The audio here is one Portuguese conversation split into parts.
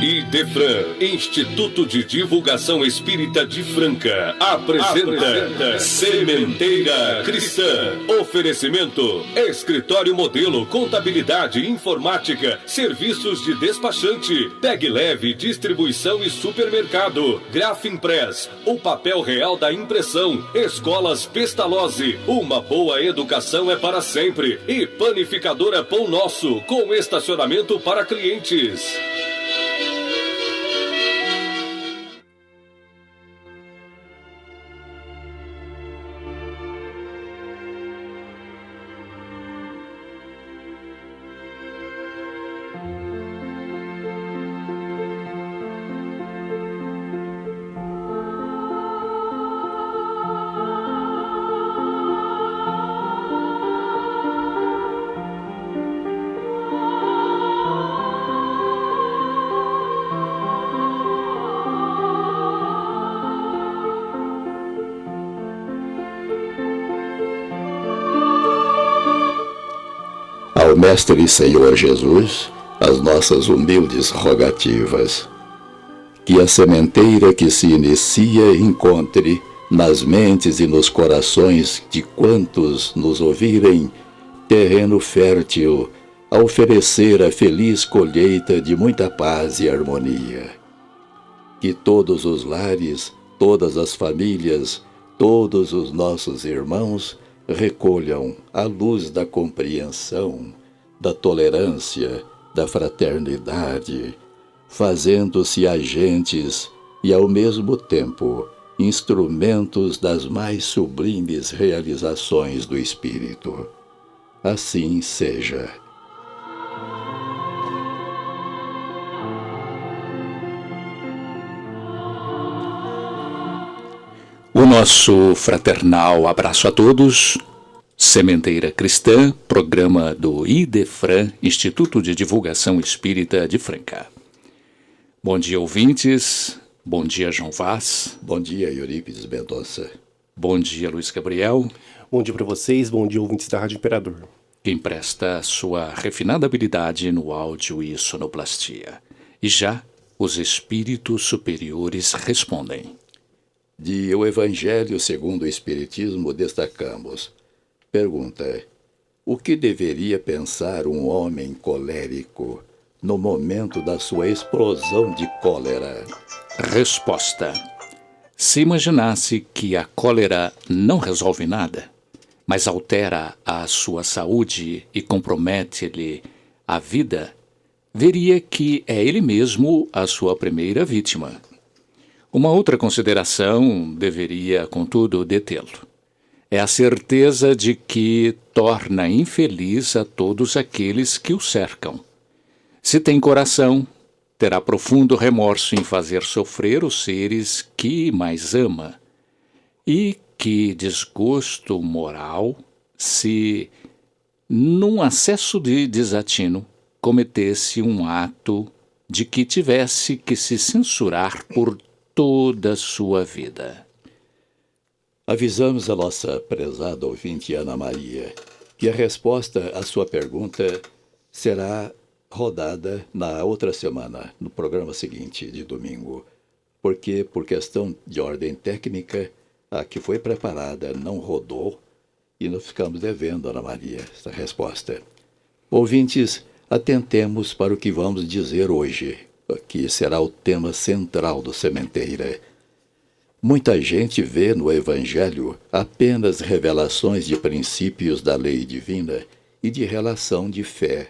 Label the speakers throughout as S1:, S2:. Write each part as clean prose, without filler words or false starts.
S1: IDEFRAN, Instituto de Divulgação Espírita de Franca, apresenta Sementeira Cristã. Oferecimento: Escritório Modelo, Contabilidade, Informática, Serviços de Despachante, Pegue Leve, Distribuição e Supermercado, Grafimpress, o papel real da impressão, Escolas Pestalozzi, uma boa educação é para sempre, e Panificadora Pão Nosso, com estacionamento para clientes.
S2: Ao Mestre e Senhor Jesus, as nossas humildes rogativas. Que a sementeira que se inicia encontre nas mentes e nos corações de quantos nos ouvirem terreno fértil a oferecer a feliz colheita de muita paz e harmonia. Que todos os lares, todas as famílias, todos os nossos irmãos recolham a luz da compreensão, da tolerância, da fraternidade, fazendo-se agentes e, ao mesmo tempo, instrumentos das mais sublimes realizações do Espírito. Assim seja.
S3: O nosso fraternal abraço a todos. Sementeira Cristã, programa do IDEFRAN, Instituto de Divulgação Espírita de Franca. Bom dia, ouvintes. Bom dia, João Vaz.
S2: Bom dia, Eurípides Mendonça.
S3: Bom dia, Luiz Gabriel.
S4: Bom dia para vocês, bom dia, ouvintes da Rádio Imperador.
S3: Quem presta sua refinada habilidade no áudio e sonoplastia. E já os espíritos superiores respondem.
S2: De O Evangelho segundo o Espiritismo destacamos. Pergunta: o que deveria pensar um homem colérico no momento da sua explosão de cólera?
S3: Resposta: se imaginasse que a cólera não resolve nada, mas altera a sua saúde e compromete-lhe a vida, veria que é ele mesmo a sua primeira vítima. Uma outra consideração deveria, contudo, detê-lo. É a certeza de que torna infeliz a todos aqueles que o cercam. Se tem coração, terá profundo remorso em fazer sofrer os seres que mais ama. E que desgosto moral se, num acesso de desatino, cometesse um ato de que tivesse que se censurar por toda a sua vida.
S2: Avisamos a nossa prezada ouvinte Ana Maria que a resposta à sua pergunta será rodada na outra semana, no programa seguinte, de domingo, porque, por questão de ordem técnica, a que foi preparada não rodou e nós ficamos devendo, Ana Maria, essa resposta. Ouvintes, atentemos para o que vamos dizer hoje, que será o tema central do Sementeira. Muita gente vê no Evangelho apenas revelações de princípios da lei divina e de relação de fé.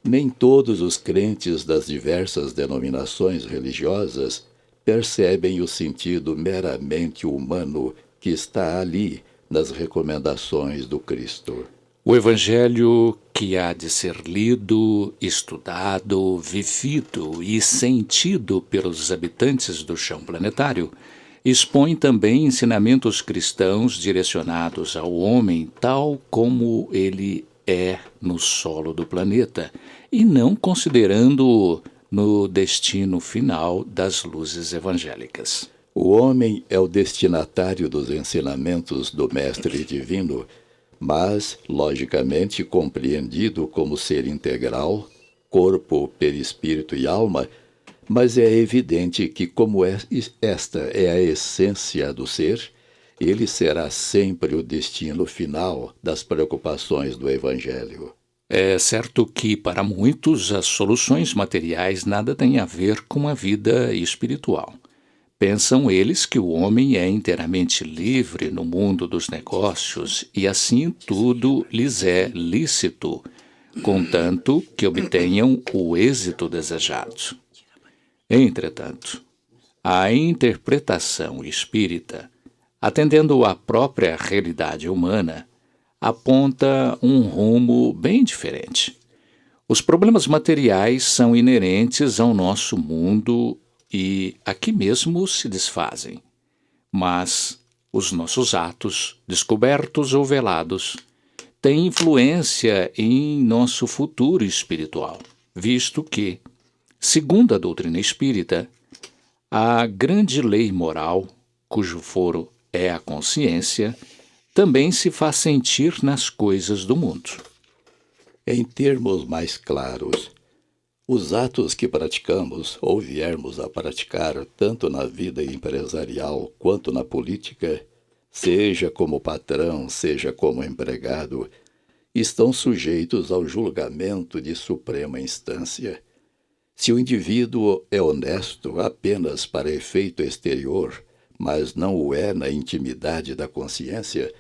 S2: Nem todos os crentes das diversas denominações religiosas percebem o sentido meramente humano que está ali nas recomendações do Cristo.
S3: O Evangelho que há de ser lido, estudado, vivido e sentido pelos habitantes do chão planetário expõe também ensinamentos cristãos direcionados ao homem tal como ele é no solo do planeta, e não considerando no destino final das luzes evangélicas.
S2: O homem é o destinatário dos ensinamentos do Mestre Divino, mas logicamente compreendido como ser integral, corpo, perispírito e alma, mas é evidente que, como esta é a essência do ser, ele será sempre o destino final das preocupações do Evangelho.
S3: É certo que, para muitos, as soluções materiais nada têm a ver com a vida espiritual. Pensam eles que o homem é inteiramente livre no mundo dos negócios e assim tudo lhes é lícito, contanto que obtenham o êxito desejado. Entretanto, a interpretação espírita, atendendo à própria realidade humana, aponta um rumo bem diferente. Os problemas materiais são inerentes ao nosso mundo e aqui mesmo se desfazem. Mas os nossos atos, descobertos ou velados, têm influência em nosso futuro espiritual, visto que, segundo a doutrina espírita, a grande lei moral, cujo foro é a consciência, também se faz sentir nas coisas do mundo.
S2: Em termos mais claros, os atos que praticamos ou viermos a praticar tanto na vida empresarial quanto na política, seja como patrão, seja como empregado, estão sujeitos ao julgamento de suprema instância. Se o indivíduo é honesto apenas para efeito exterior, mas não o é na intimidade da consciência,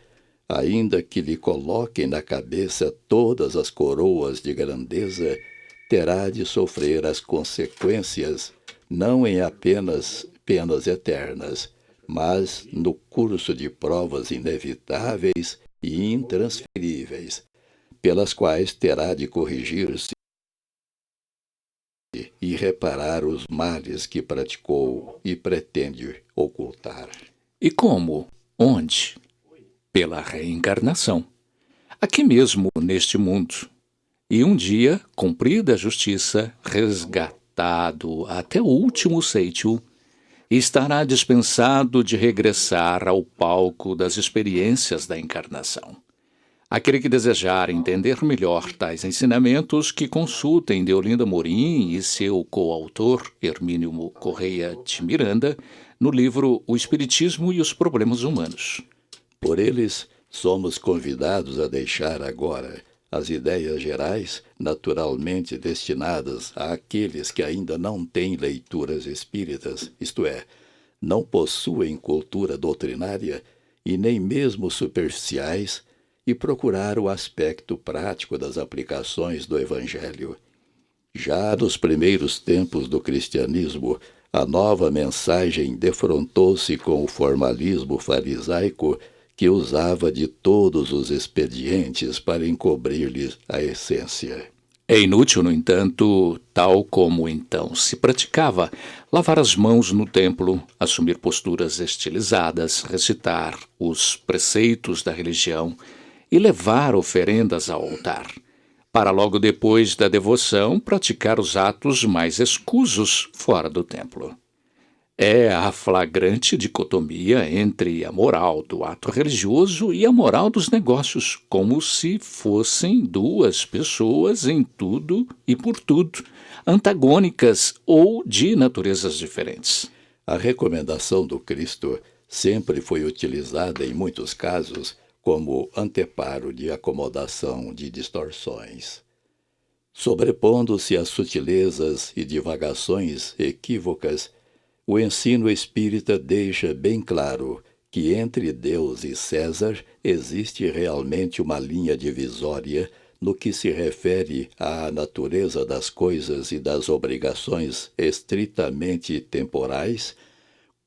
S2: ainda que lhe coloquem na cabeça todas as coroas de grandeza, terá de sofrer as consequências, não em apenas penas eternas, mas no curso de provas inevitáveis e intransferíveis, pelas quais terá de corrigir-se e reparar os males que praticou e pretende ocultar.
S3: E como? Onde? Pela reencarnação. Aqui mesmo, neste mundo. E um dia, cumprida a justiça, resgatado até o último ceitil, estará dispensado de regressar ao palco das experiências da encarnação. Aquele que desejar entender melhor tais ensinamentos, que consultem Deolinda Morim e seu coautor, Hermínio Correia de Miranda, no livro O Espiritismo e os Problemas Humanos.
S2: Por eles, somos convidados a deixar agora as ideias gerais, naturalmente destinadas àqueles que ainda não têm leituras espíritas, isto é, não possuem cultura doutrinária e nem mesmo superficiais, e procurar o aspecto prático das aplicações do Evangelho. Já nos primeiros tempos do cristianismo, a nova mensagem defrontou-se com o formalismo farisaico que usava de todos os expedientes para encobrir-lhes a essência.
S3: É inútil, no entanto, tal como então se praticava, lavar as mãos no templo, assumir posturas estilizadas, recitar os preceitos da religião e levar oferendas ao altar, para logo depois da devoção praticar os atos mais escusos fora do templo. É a flagrante dicotomia entre a moral do ato religioso e a moral dos negócios, como se fossem duas pessoas em tudo e por tudo, antagônicas ou de naturezas diferentes.
S2: A recomendação do Cristo sempre foi utilizada em muitos casos como anteparo de acomodação de distorções. Sobrepondo-se às sutilezas e divagações equívocas, o ensino espírita deixa bem claro que entre Deus e César existe realmente uma linha divisória no que se refere à natureza das coisas e das obrigações estritamente temporais,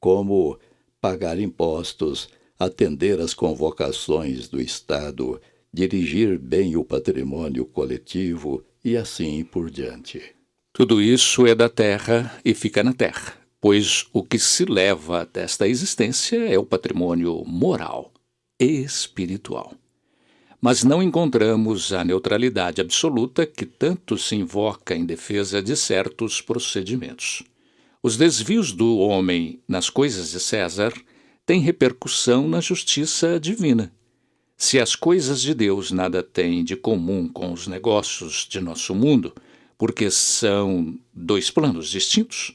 S2: como pagar impostos, atender às convocações do Estado, dirigir bem o patrimônio coletivo e assim por diante.
S3: Tudo isso é da terra e fica na terra, pois o que se leva desta existência é o patrimônio moral e espiritual. Mas não encontramos a neutralidade absoluta que tanto se invoca em defesa de certos procedimentos. Os desvios do homem nas coisas de César têm repercussão na justiça divina. Se as coisas de Deus nada têm de comum com os negócios de nosso mundo, porque são dois planos distintos,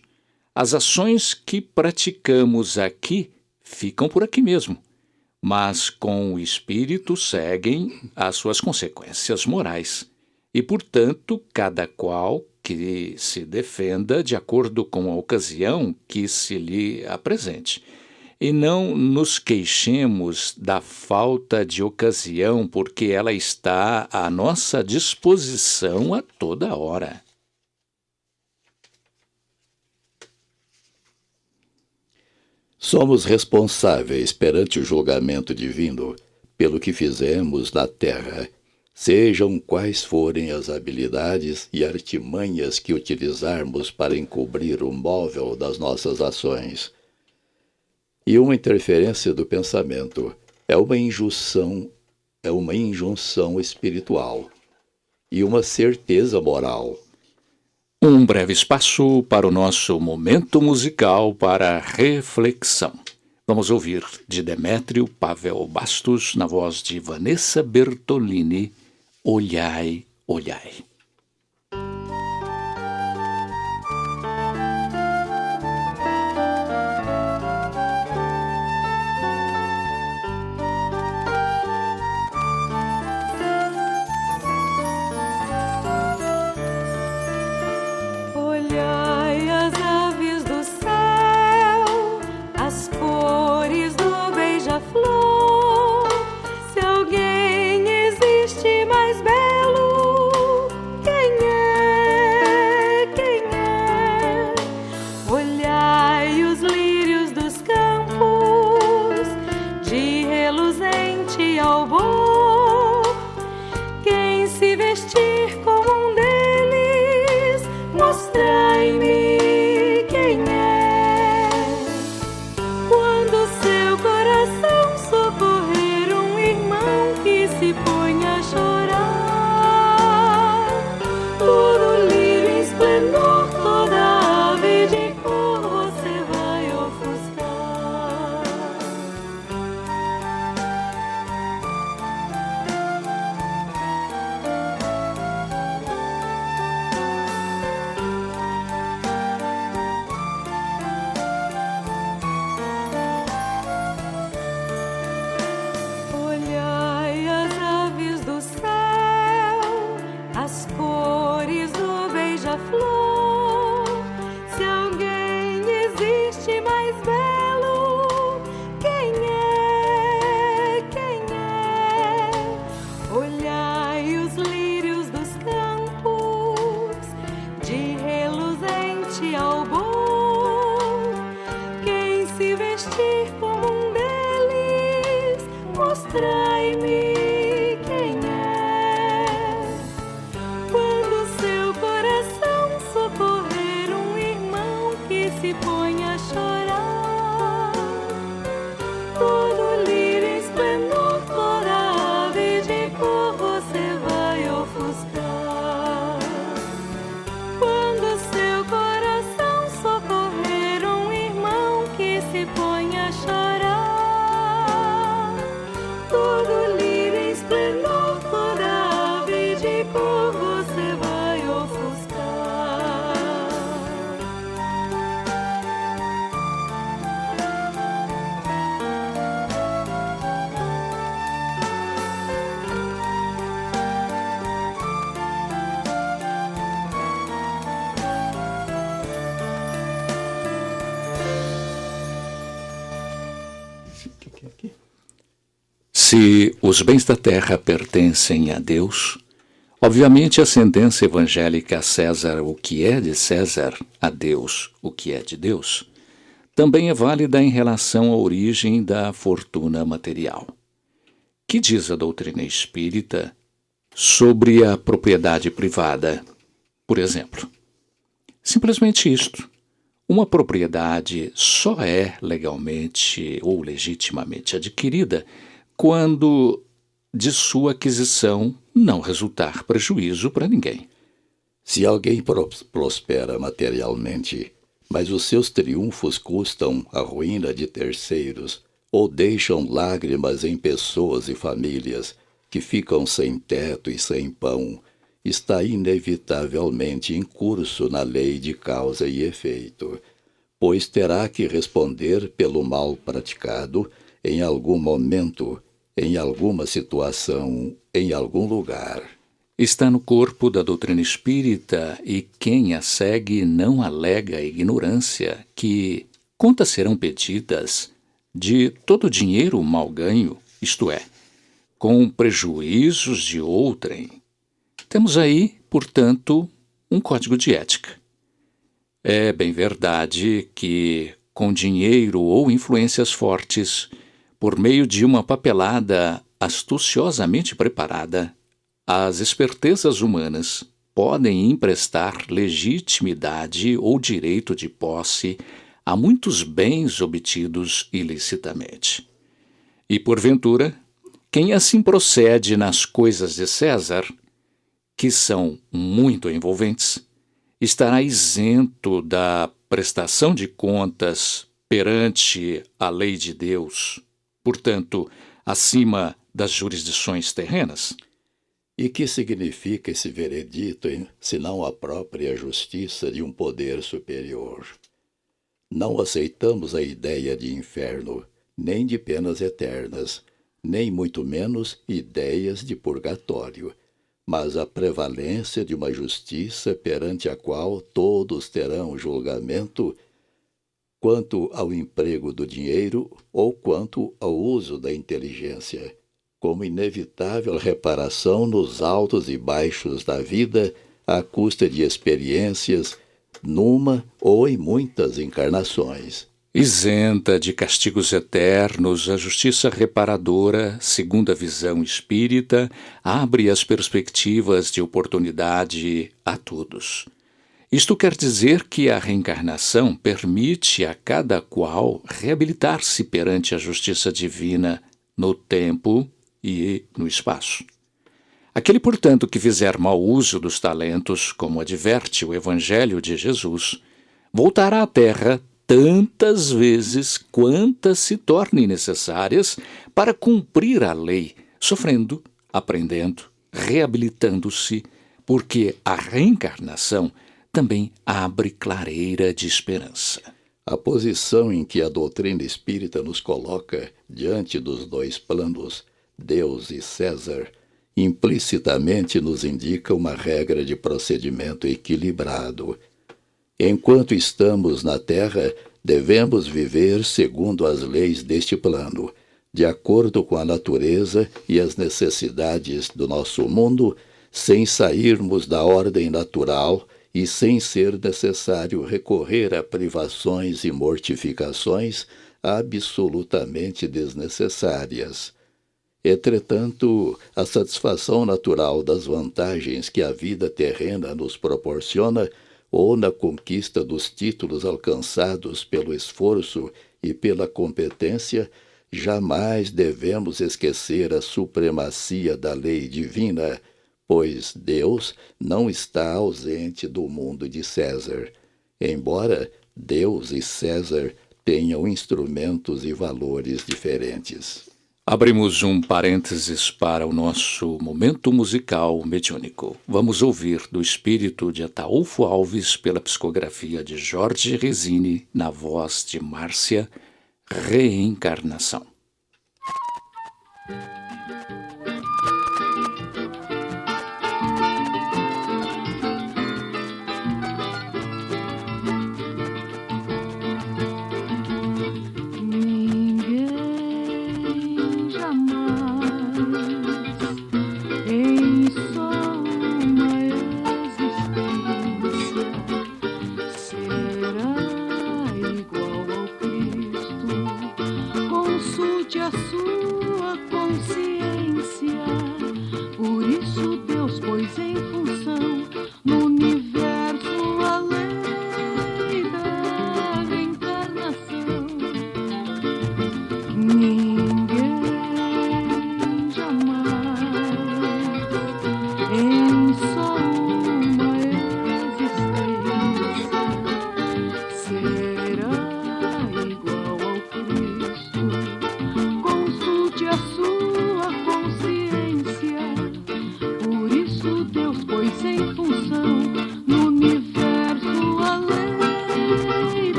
S3: as ações que praticamos aqui ficam por aqui mesmo, mas com o Espírito seguem as suas consequências morais, e, portanto, cada qual que se defenda de acordo com a ocasião que se lhe apresente. E não nos queixemos da falta de ocasião, porque ela está à nossa disposição a toda hora.
S2: Somos responsáveis perante o julgamento divino pelo que fizemos na terra, sejam quais forem as habilidades e artimanhas que utilizarmos para encobrir o móvel das nossas ações. E uma interferência do pensamento é uma injunção espiritual e uma certeza moral.
S3: Um breve espaço para o nosso momento musical para reflexão. Vamos ouvir de Demétrio Pavel Bastos, na voz de Vanessa Bertolini, Olhai, Olhai. Se os bens da terra pertencem a Deus, obviamente a sentença evangélica a César o que é de César, a Deus o que é de Deus, também é válida em relação à origem da fortuna material. Que diz a doutrina espírita sobre a propriedade privada, por exemplo? Simplesmente isto. Uma propriedade só é legalmente ou legitimamente adquirida quando de sua aquisição não resultar prejuízo para ninguém.
S2: Se alguém prospera materialmente, mas os seus triunfos custam a ruína de terceiros ou deixam lágrimas em pessoas e famílias que ficam sem teto e sem pão, está inevitavelmente em curso na lei de causa e efeito, pois terá que responder pelo mal praticado em algum momento, em alguma situação, em algum lugar.
S3: Está no corpo da doutrina espírita e quem a segue não alega ignorância que contas serão pedidas de todo o dinheiro mal ganho, isto é, com prejuízos de outrem. Temos aí, portanto, um código de ética. É bem verdade que, com dinheiro ou influências fortes, por meio de uma papelada astuciosamente preparada, as espertezas humanas podem emprestar legitimidade ou direito de posse a muitos bens obtidos ilicitamente. E, porventura, quem assim procede nas coisas de César, que são muito envolventes, estará isento da prestação de contas perante a lei de Deus, portanto, acima das jurisdições terrenas?
S2: E que significa esse veredito, senão a própria justiça de um poder superior? Não aceitamos a ideia de inferno, nem de penas eternas, nem muito menos ideias de purgatório, mas a prevalência de uma justiça perante a qual todos terão julgamento quanto ao emprego do dinheiro ou quanto ao uso da inteligência, como inevitável reparação nos altos e baixos da vida à custa de experiências numa ou em muitas encarnações.
S3: Isenta de castigos eternos, a justiça reparadora, segundo a visão espírita, abre as perspectivas de oportunidade a todos. Isto quer dizer que a reencarnação permite a cada qual reabilitar-se perante a justiça divina no tempo e no espaço. Aquele, portanto, que fizer mau uso dos talentos, como adverte o Evangelho de Jesus, voltará à terra tantas vezes quantas se tornem necessárias para cumprir a lei, sofrendo, aprendendo, reabilitando-se, porque a reencarnação também abre clareira de esperança.
S2: A posição em que a doutrina espírita nos coloca diante dos dois planos, Deus e César, implicitamente nos indica uma regra de procedimento equilibrado. Enquanto estamos na Terra, devemos viver segundo as leis deste plano, de acordo com a natureza e as necessidades do nosso mundo, sem sairmos da ordem natural e sem ser necessário recorrer a privações e mortificações absolutamente desnecessárias. Entretanto, a satisfação natural das vantagens que a vida terrena nos proporciona, ou na conquista dos títulos alcançados pelo esforço e pela competência, jamais devemos esquecer a supremacia da lei divina, pois Deus não está ausente do mundo de César, embora Deus e César tenham instrumentos e valores diferentes.
S3: Abrimos um parênteses para o nosso momento musical mediúnico. Vamos ouvir do espírito de Ataúfo Alves pela psicografia de Jorge Resini, na voz de Márcia, Reencarnação.
S5: A sua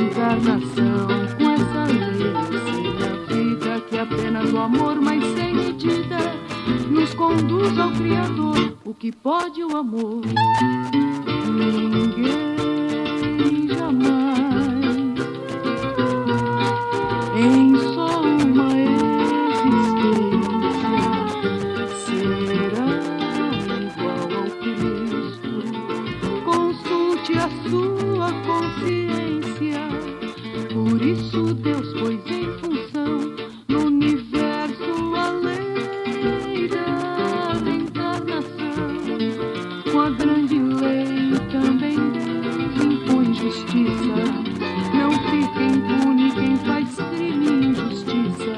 S5: Encarnação com essa lei na vida que apenas o amor, mas sem medida, nos conduz ao Criador. O que pode o amor? Ninguém jamais, em só uma existência, será igual ao Cristo. Consulte a sua consciência. Por isso Deus pôs em função no universo a lei da reencarnação. Com a grande lei também Deus impõe justiça. Não fica impune quem faz crime e injustiça.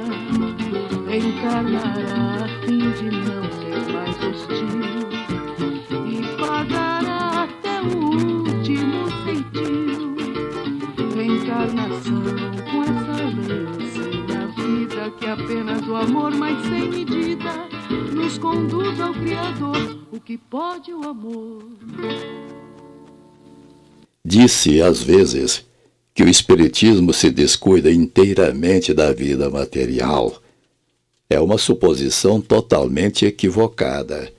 S5: Encarnará a fim de não ser mais hostil e pagará até o último centil. Reencarnação com essa lei na vida que apenas o amor, mas sem medida, nos conduz ao Criador. O que pode o amor?
S2: Disse, às vezes, que o Espiritismo se descuida inteiramente da vida material. É uma suposição totalmente equivocada.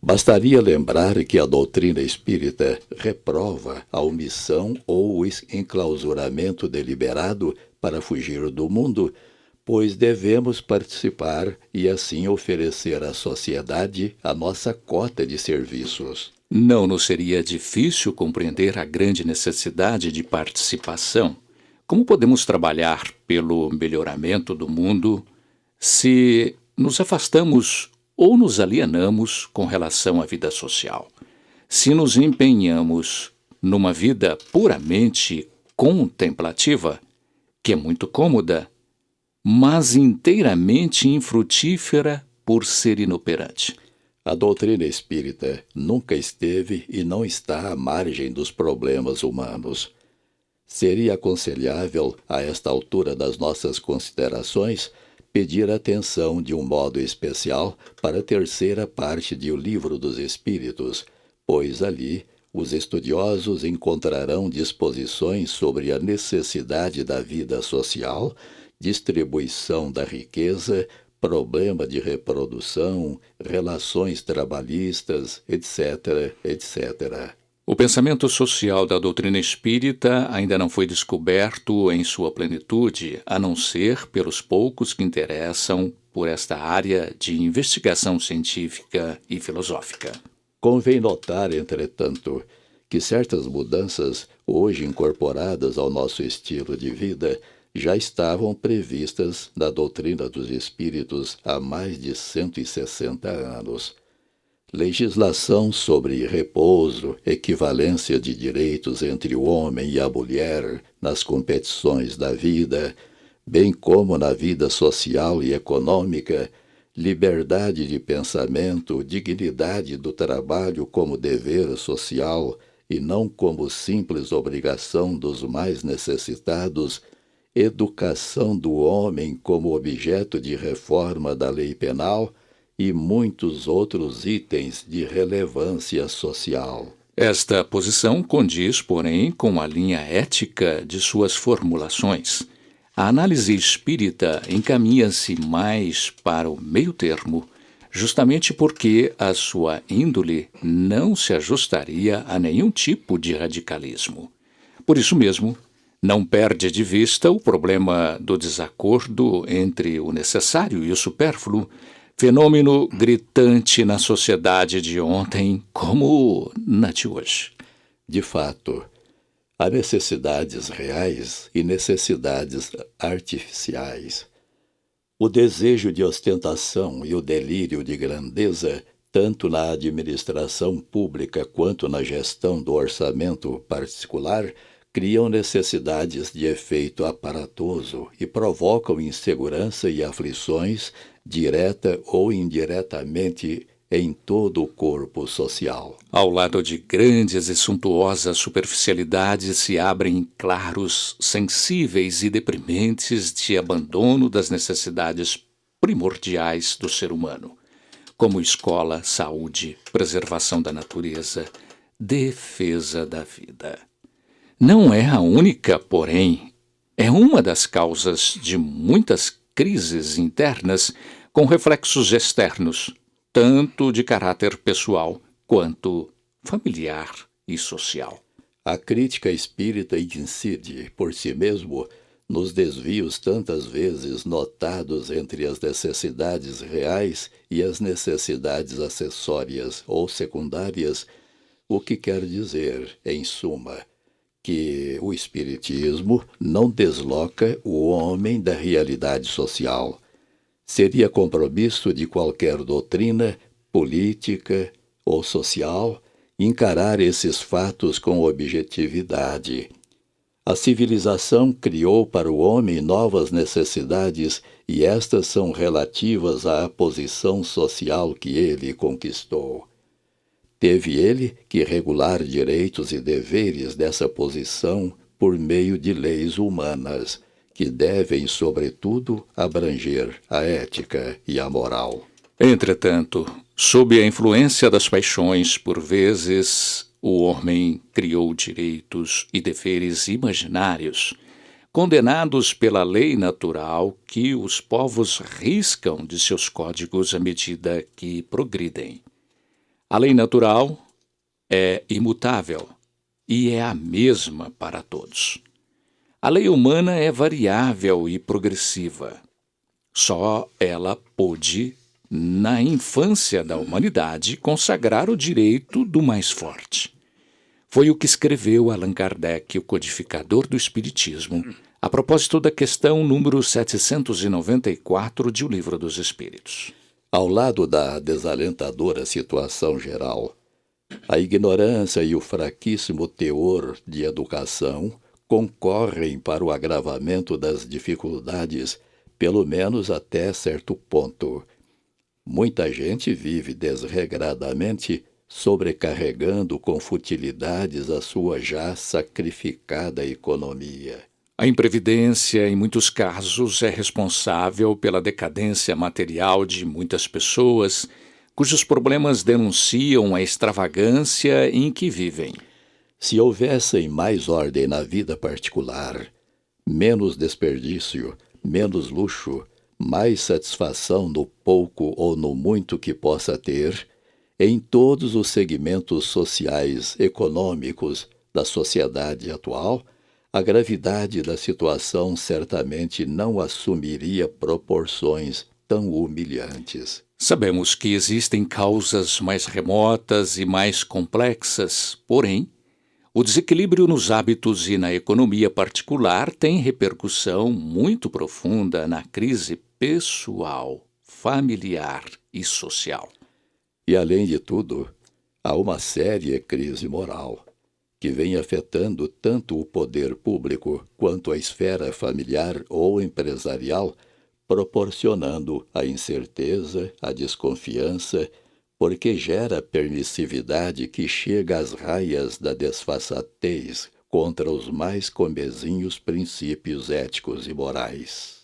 S2: Bastaria lembrar que a doutrina espírita reprova a omissão ou o enclausuramento deliberado para fugir do mundo, pois devemos participar e assim oferecer à sociedade a nossa cota de serviços.
S3: Não nos seria difícil compreender a grande necessidade de participação. Como podemos trabalhar pelo melhoramento do mundo se nos afastamos ou nos alienamos com relação à vida social? Se nos empenhamos numa vida puramente contemplativa, que é muito cômoda, mas inteiramente infrutífera por ser inoperante.
S2: A doutrina espírita nunca esteve e não está à margem dos problemas humanos. Seria aconselhável, a esta altura das nossas considerações, pedir atenção de um modo especial para a terceira parte de O Livro dos Espíritos, pois ali os estudiosos encontrarão disposições sobre a necessidade da vida social, distribuição da riqueza, problema de reprodução, relações trabalhistas, etc., etc.
S3: O pensamento social da doutrina espírita ainda não foi descoberto em sua plenitude, a não ser pelos poucos que interessam por esta área de investigação científica e filosófica.
S2: Convém notar, entretanto, que certas mudanças, hoje incorporadas ao nosso estilo de vida, já estavam previstas na doutrina dos espíritos há mais de 160 anos. Legislação sobre repouso, equivalência de direitos entre o homem e a mulher nas competições da vida, bem como na vida social e econômica, liberdade de pensamento, dignidade do trabalho como dever social e não como simples obrigação dos mais necessitados, educação do homem como objeto de reforma da lei penal e muitos outros itens de relevância social.
S3: Esta posição condiz, porém, com a linha ética de suas formulações. A análise espírita encaminha-se mais para o meio-termo, justamente porque a sua índole não se ajustaria a nenhum tipo de radicalismo. Por isso mesmo, não perde de vista o problema do desacordo entre o necessário e o supérfluo, fenômeno gritante na sociedade de ontem como na de hoje.
S2: De fato, há necessidades reais e necessidades artificiais. O desejo de ostentação e o delírio de grandeza, tanto na administração pública quanto na gestão do orçamento particular, criam necessidades de efeito aparatoso e provocam insegurança e aflições, direta ou indiretamente, em todo o corpo social.
S3: Ao lado de grandes e suntuosas superficialidades se abrem claros, sensíveis e deprimentes de abandono das necessidades primordiais do ser humano, como escola, saúde, preservação da natureza, defesa da vida. Não é a única, porém, é uma das causas de muitas crises internas com reflexos externos, tanto de caráter pessoal quanto familiar e social.
S2: A crítica espírita incide, por si mesmo, nos desvios tantas vezes notados entre as necessidades reais e as necessidades acessórias ou secundárias, o que quer dizer, em suma, que o espiritismo não desloca o homem da realidade social. Seria compromisso de qualquer doutrina, política ou social encarar esses fatos com objetividade. A civilização criou para o homem novas necessidades e estas são relativas à posição social que ele conquistou. Teve ele que regular direitos e deveres dessa posição por meio de leis humanas, que devem, sobretudo, abranger a ética e a moral.
S3: Entretanto, sob a influência das paixões, por vezes, o homem criou direitos e deveres imaginários, condenados pela lei natural que os povos riscam de seus códigos à medida que progridem. A lei natural é imutável e é a mesma para todos. A lei humana é variável e progressiva. Só ela pôde, na infância da humanidade, consagrar o direito do mais forte. Foi o que escreveu Allan Kardec, o codificador do Espiritismo, a propósito da questão número 794 de O Livro dos Espíritos.
S2: Ao lado da desalentadora situação geral, a ignorância e o fraquíssimo teor de educação concorrem para o agravamento das dificuldades, pelo menos até certo ponto. Muita gente vive desregradamente, sobrecarregando com futilidades a sua já sacrificada economia.
S3: A imprevidência, em muitos casos, é responsável pela decadência material de muitas pessoas, cujos problemas denunciam a extravagância em que vivem.
S2: Se houvessem mais ordem na vida particular, menos desperdício, menos luxo, mais satisfação no pouco ou no muito que possa ter, em todos os segmentos sociais, econômicos da sociedade atual, a gravidade da situação certamente não assumiria proporções tão humilhantes.
S3: Sabemos que existem causas mais remotas e mais complexas, porém, o desequilíbrio nos hábitos e na economia particular tem repercussão muito profunda na crise pessoal, familiar e social.
S2: E, além de tudo, há uma séria crise moral, que vem afetando tanto o poder público quanto a esfera familiar ou empresarial, proporcionando a incerteza, a desconfiança, porque gera permissividade que chega às raias da desfaçatez contra os mais comezinhos princípios éticos e morais.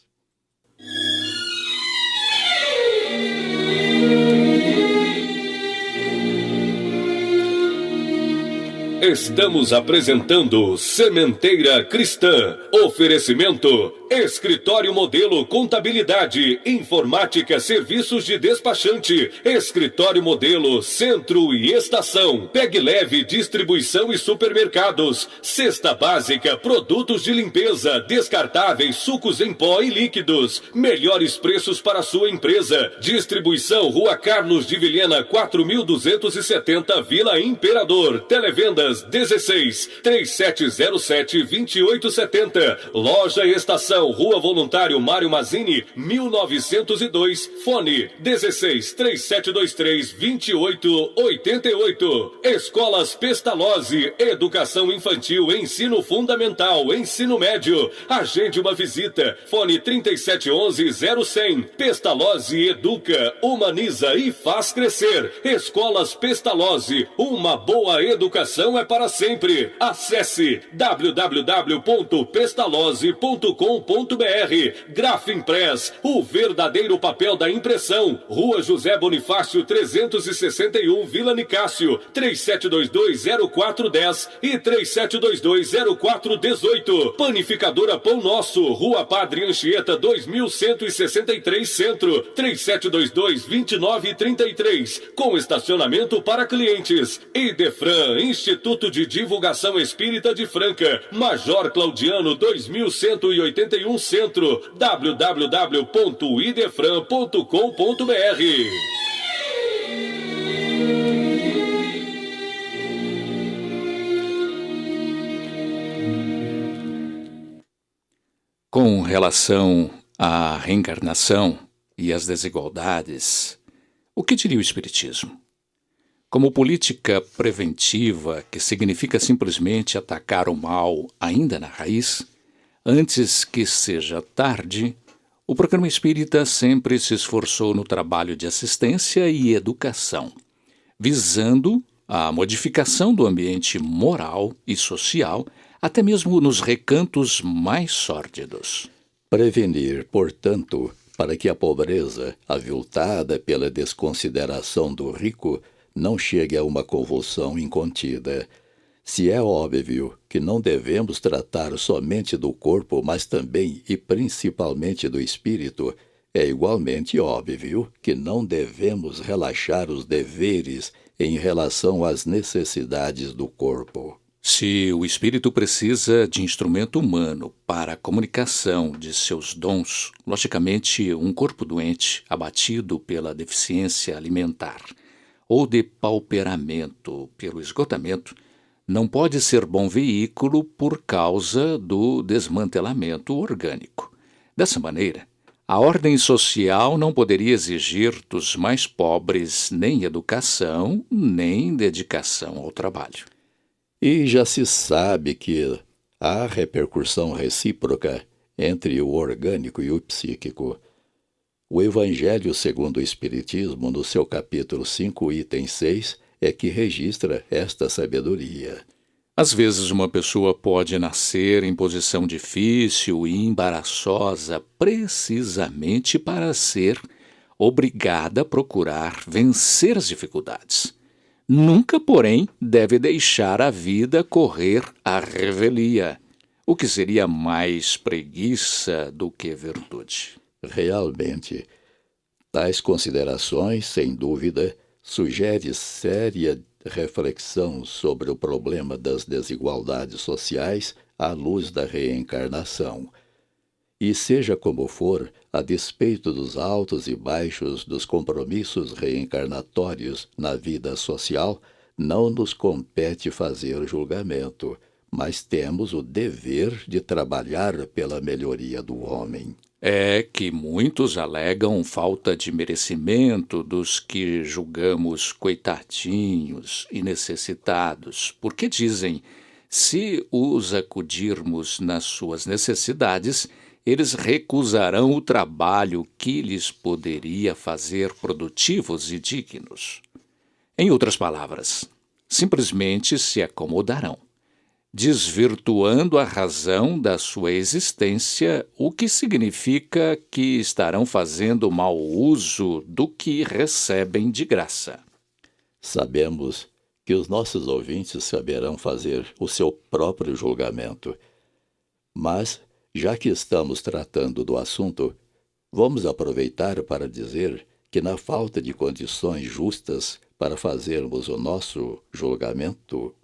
S1: Estamos apresentando Sementeira Cristã. Oferecimento: Escritório Modelo Contabilidade, Informática, Serviços de Despachante, Escritório Modelo Centro e Estação, Pegue Leve Distribuição e Supermercados, Cesta Básica, Produtos de Limpeza, Descartáveis, Sucos em Pó e Líquidos, melhores preços para sua empresa. Distribuição Rua Carlos de Vilhena 4270, Vila Imperador. Televendas 16 3707 2870. Loja Estação, Rua Voluntário Mário Mazzini 1902. Fone 16 3723 2888. Escolas Pestalozzi, Educação Infantil, Ensino Fundamental, Ensino Médio. Agende uma visita. Fone 3711-0100. Pestalozzi educa, humaniza e faz crescer. Escolas Pestalozzi, uma boa educação é para sempre. Acesse www.pestalozzi.com.br. Grafimpress, o verdadeiro papel da impressão. Rua José Bonifácio 361, Vila Nicásio, 37220410 e 37220418. Panificadora Pão Nosso, Rua Padre Anchieta 2163 Centro, 37222933, com estacionamento para clientes. Idefran, Instituto de Divulgação Espírita de Franca, Major Claudiano 2181 Centro, www.idefran.com.br.
S3: Com relação à reencarnação e às desigualdades, o que diria o Espiritismo? Como política preventiva, que significa simplesmente atacar o mal ainda na raiz, antes que seja tarde, o programa espírita sempre se esforçou no trabalho de assistência e educação, visando a modificação do ambiente moral e social, até mesmo nos recantos mais sórdidos.
S2: Prevenir, portanto, para que a pobreza, aviltada pela desconsideração do rico, não chegue a uma convulsão incontida. Se é óbvio que não devemos tratar somente do corpo, mas também e principalmente do espírito, é igualmente óbvio que não devemos relaxar os deveres em relação às necessidades do corpo.
S3: Se o espírito precisa de instrumento humano para a comunicação de seus dons, logicamente um corpo doente, abatido pela deficiência alimentar ou de pauperamento pelo esgotamento, não pode ser bom veículo por causa do desmantelamento orgânico. Dessa maneira, a ordem social não poderia exigir dos mais pobres nem educação, nem dedicação ao trabalho.
S2: E já se sabe que há repercussão recíproca entre o orgânico e o psíquico. O Evangelho segundo o Espiritismo, no seu capítulo 5, item 6, é que registra esta sabedoria.
S3: Às vezes uma pessoa pode nascer em posição difícil e embaraçosa precisamente para ser obrigada a procurar vencer as dificuldades. Nunca, porém, deve deixar a vida correr à revelia, o que seria mais preguiça do que virtude.
S2: Realmente, tais considerações, sem dúvida, sugerem séria reflexão sobre o problema das desigualdades sociais à luz da reencarnação. E seja como for, a despeito dos altos e baixos dos compromissos reencarnatórios na vida social, não nos compete fazer julgamento, mas temos o dever de trabalhar pela melhoria do homem.
S3: É que muitos alegam falta de merecimento dos que julgamos coitadinhos e necessitados, porque dizem, se os acudirmos nas suas necessidades, eles recusarão o trabalho que lhes poderia fazer produtivos e dignos. Em outras palavras, simplesmente se acomodarão, desvirtuando a razão da sua existência, o que significa que estarão fazendo mau uso do que recebem de graça.
S2: Sabemos que os nossos ouvintes saberão fazer o seu próprio julgamento, mas, já que estamos tratando do assunto, vamos aproveitar para dizer que, na falta de condições justas para fazermos o nosso julgamento,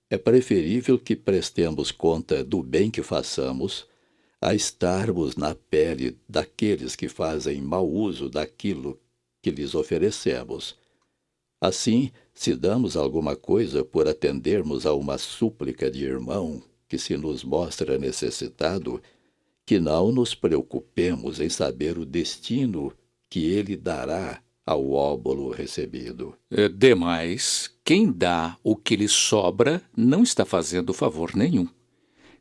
S2: é preferível que prestemos conta do bem que façamos a estarmos na pele daqueles que fazem mau uso daquilo que lhes oferecemos. Assim, se damos alguma coisa por atendermos a uma súplica de irmão que se nos mostra necessitado, que não nos preocupemos em saber o destino que ele dará ao óbolo recebido.
S3: Demais, quem dá o que lhe sobra não está fazendo favor nenhum.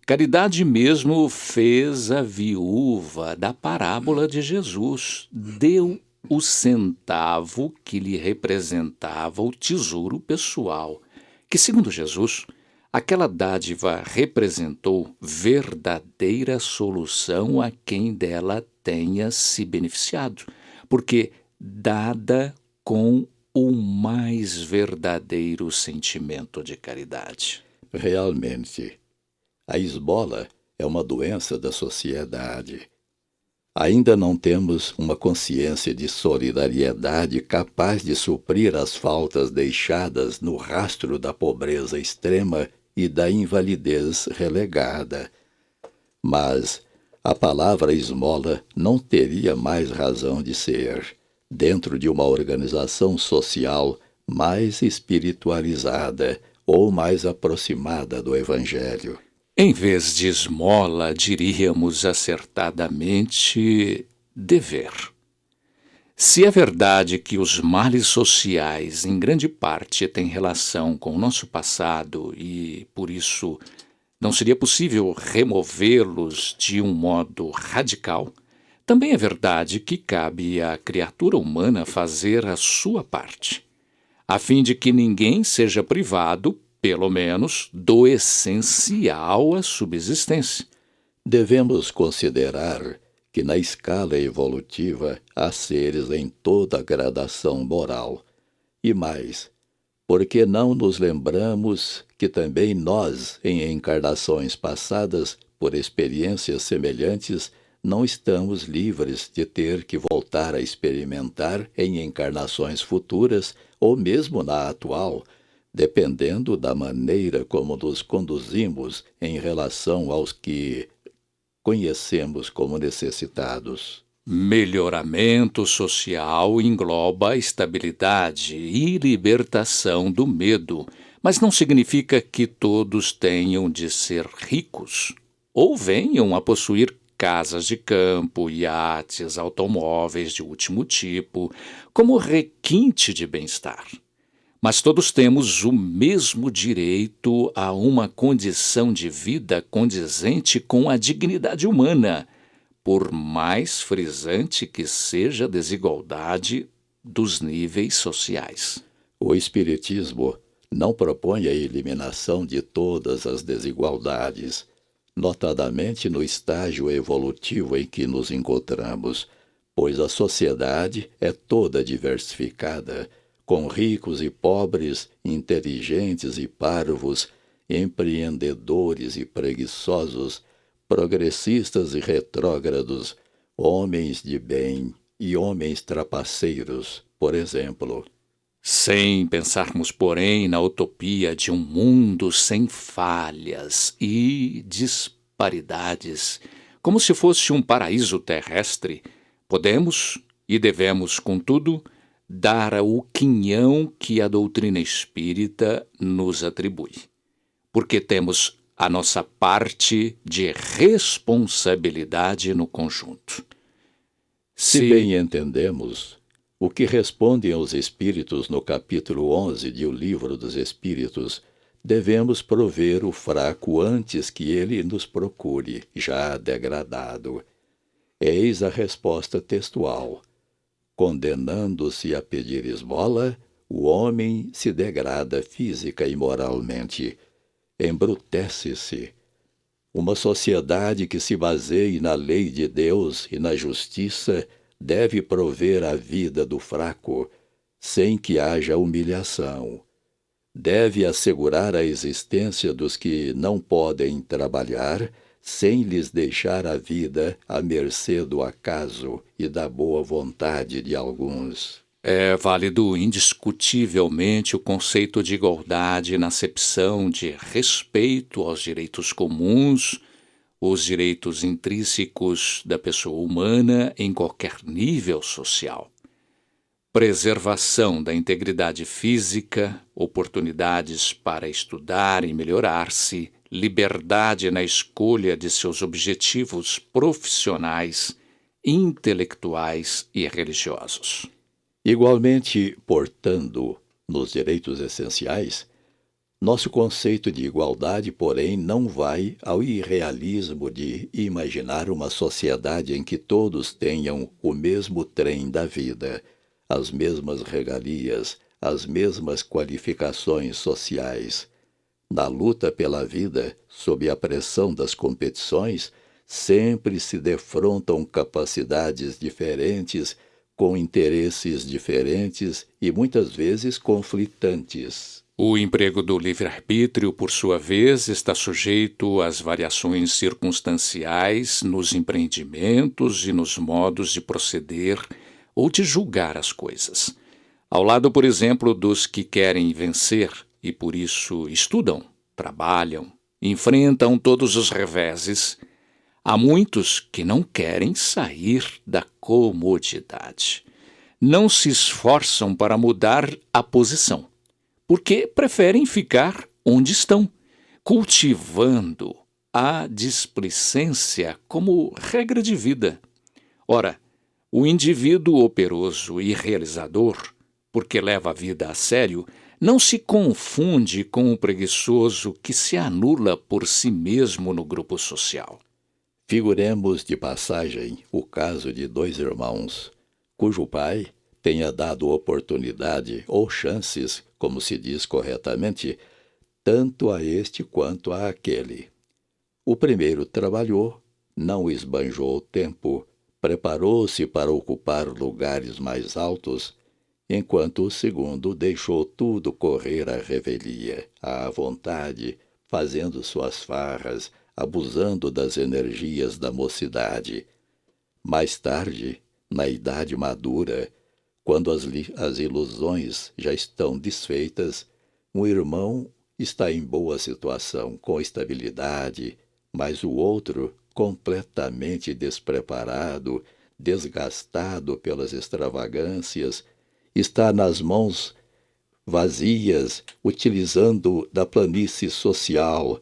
S3: Caridade mesmo fez a viúva da parábola de Jesus, deu o centavo que lhe representava o tesouro pessoal, que, segundo Jesus, aquela dádiva representou verdadeira solução a quem dela tenha se beneficiado, porque dada com o mais verdadeiro sentimento de caridade.
S2: Realmente, a esmola é uma doença da sociedade. Ainda não temos uma consciência de solidariedade capaz de suprir as faltas deixadas no rastro da pobreza extrema e da invalidez relegada. Mas a palavra esmola não teria mais razão de ser dentro de uma organização social mais espiritualizada ou mais aproximada do Evangelho.
S3: Em vez de esmola, diríamos acertadamente dever. Se é verdade que os males sociais, em grande parte, têm relação com o nosso passado e, por isso, não seria possível removê-los de um modo radical, também é verdade que cabe à criatura humana fazer a sua parte, a fim de que ninguém seja privado, pelo menos, do essencial à subsistência.
S2: Devemos considerar que na escala evolutiva há seres em toda a gradação moral. E mais, porque não nos lembramos que também nós, em encarnações passadas, por experiências semelhantes, não estamos livres de ter que voltar a experimentar em encarnações futuras ou mesmo na atual, dependendo da maneira como nos conduzimos em relação aos que conhecemos como necessitados.
S3: Melhoramento social engloba a estabilidade e libertação do medo, mas não significa que todos tenham de ser ricos ou venham a possuir casas de campo, iates, automóveis de último tipo, como requinte de bem-estar. Mas todos temos o mesmo direito a uma condição de vida condizente com a dignidade humana, por mais frisante que seja a desigualdade dos níveis sociais.
S2: O Espiritismo não propõe a eliminação de todas as desigualdades, notadamente no estágio evolutivo em que nos encontramos, pois a sociedade é toda diversificada, com ricos e pobres, inteligentes e parvos, empreendedores e preguiçosos, progressistas e retrógrados, homens de bem e homens trapaceiros, por exemplo.
S3: Sem pensarmos, porém, na utopia de um mundo sem falhas e disparidades, como se fosse um paraíso terrestre, podemos e devemos, contudo, dar o quinhão que a doutrina espírita nos atribui, porque temos a nossa parte de responsabilidade no conjunto.
S2: Se bem entendemos, o que respondem aos Espíritos no capítulo 11 de O Livro dos Espíritos, devemos prover o fraco antes que ele nos procure, já degradado. Eis a resposta textual. Condenando-se a pedir esmola, o homem se degrada física e moralmente, embrutece-se. Uma sociedade que se baseie na lei de Deus e na justiça deve prover a vida do fraco, sem que haja humilhação. Deve assegurar a existência dos que não podem trabalhar, sem lhes deixar a vida à mercê do acaso e da boa vontade de alguns.
S3: É válido indiscutivelmente o conceito de igualdade na acepção de respeito aos direitos comuns, os direitos intrínsecos da pessoa humana em qualquer nível social. Preservação da integridade física, oportunidades para estudar e melhorar-se, liberdade na escolha de seus objetivos profissionais, intelectuais e religiosos.
S2: Igualmente, portando nos direitos essenciais, nosso conceito de igualdade, porém, não vai ao irrealismo de imaginar uma sociedade em que todos tenham o mesmo trem da vida, as mesmas regalias, as mesmas qualificações sociais. Na luta pela vida, sob a pressão das competições, sempre se defrontam capacidades diferentes, com interesses diferentes e muitas vezes conflitantes.
S3: O emprego do livre-arbítrio, por sua vez, está sujeito às variações circunstanciais nos empreendimentos e nos modos de proceder ou de julgar as coisas. Ao lado, por exemplo, dos que querem vencer e por isso estudam, trabalham, enfrentam todos os reveses, há muitos que não querem sair da comodidade. Não se esforçam para mudar a posição, porque preferem ficar onde estão, cultivando a displicência como regra de vida. Ora, o indivíduo operoso e realizador, porque leva a vida a sério, não se confunde com o preguiçoso que se anula por si mesmo no grupo social.
S2: Figuremos de passagem o caso de 2 irmãos, cujo pai tenha dado oportunidade ou chances, como se diz corretamente, tanto a este quanto a aquele. O primeiro trabalhou, não esbanjou o tempo, preparou-se para ocupar lugares mais altos, enquanto o segundo deixou tudo correr à revelia, à vontade, fazendo suas farras, abusando das energias da mocidade. Mais tarde, na idade madura, quando as ilusões já estão desfeitas, um irmão está em boa situação, com estabilidade, mas o outro, completamente despreparado, desgastado pelas extravagâncias, está nas mãos vazias, utilizando da planície social.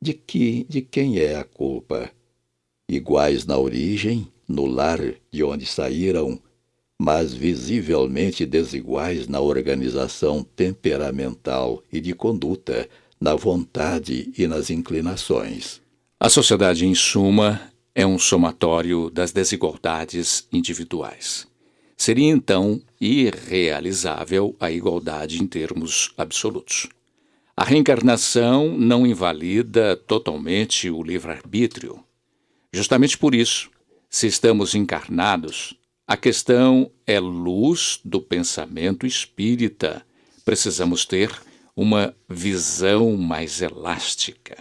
S2: De quem é a culpa? Iguais na origem, no lar de onde saíram, mas visivelmente desiguais na organização temperamental e de conduta, na vontade e nas inclinações.
S3: A sociedade, em suma, é um somatório das desigualdades individuais. Seria, então, irrealizável a igualdade em termos absolutos. A reencarnação não invalida totalmente o livre-arbítrio. Justamente por isso, se estamos encarnados, a questão é luz do pensamento espírita. Precisamos ter uma visão mais elástica.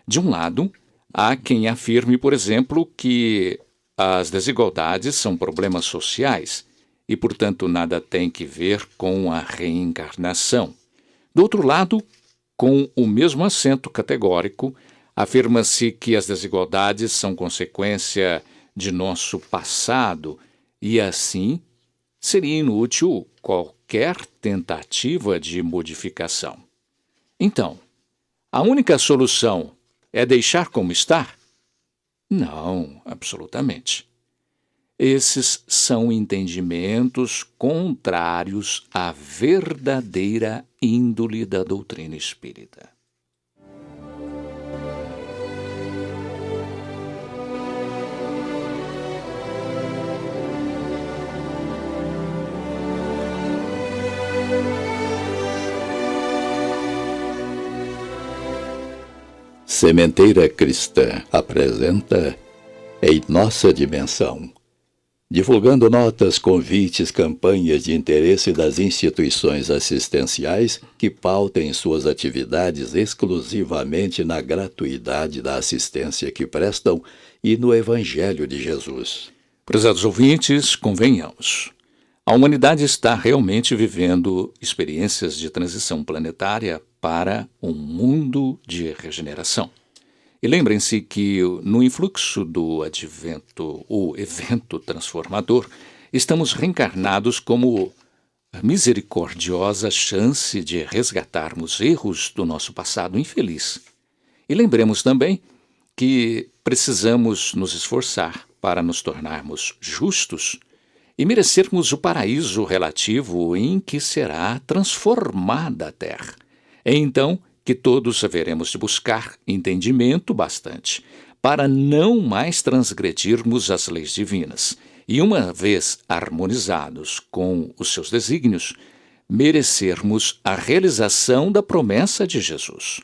S3: De um lado, há quem afirme, por exemplo, que as desigualdades são problemas sociais e, portanto, nada tem que ver com a reencarnação. Do outro lado, com o mesmo acento categórico, afirma-se que as desigualdades são consequência de nosso passado e, assim, seria inútil qualquer tentativa de modificação. Então, a única solução é deixar como está? Não, absolutamente. Esses são entendimentos contrários à verdadeira índole da doutrina espírita.
S2: Sementeira Cristã apresenta Em Nossa Dimensão, divulgando notas, convites, campanhas de interesse das instituições assistenciais que pautem suas atividades exclusivamente na gratuidade da assistência que prestam e no Evangelho de Jesus.
S3: Prezados ouvintes, convenhamos. A humanidade está realmente vivendo experiências de transição planetária para um mundo de regeneração. E lembrem-se que, no influxo do advento, o evento transformador, estamos reencarnados como misericordiosa chance de resgatarmos erros do nosso passado infeliz. E lembremos também que precisamos nos esforçar para nos tornarmos justos e merecermos o paraíso relativo em que será transformada a terra. É então que todos haveremos de buscar entendimento bastante para não mais transgredirmos as leis divinas e, uma vez harmonizados com os seus desígnios, merecermos a realização da promessa de Jesus.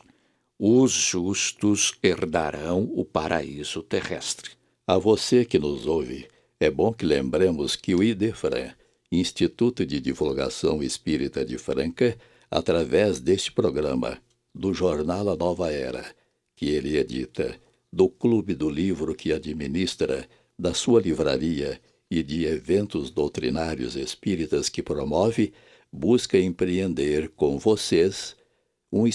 S3: Os justos herdarão o paraíso terrestre.
S2: A você que nos ouve, é bom que lembremos que o IDEFRAN, Instituto de Divulgação Espírita de Franca, através deste programa, do jornal A Nova Era, que ele edita, do Clube do Livro que administra, da sua livraria e de eventos doutrinários espíritas que promove, busca empreender com vocês um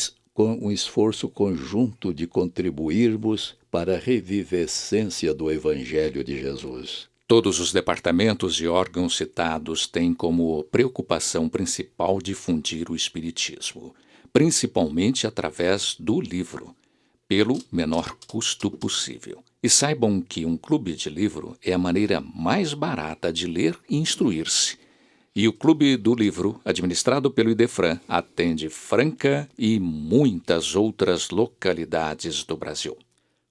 S2: esforço conjunto de contribuirmos para a revivescência do Evangelho de Jesus.
S3: Todos os departamentos e órgãos citados têm como preocupação principal difundir o Espiritismo, principalmente através do livro, pelo menor custo possível. E saibam que um clube de livro é a maneira mais barata de ler e instruir-se. E o Clube do Livro, administrado pelo IDEFRAN, atende Franca e muitas outras localidades do Brasil.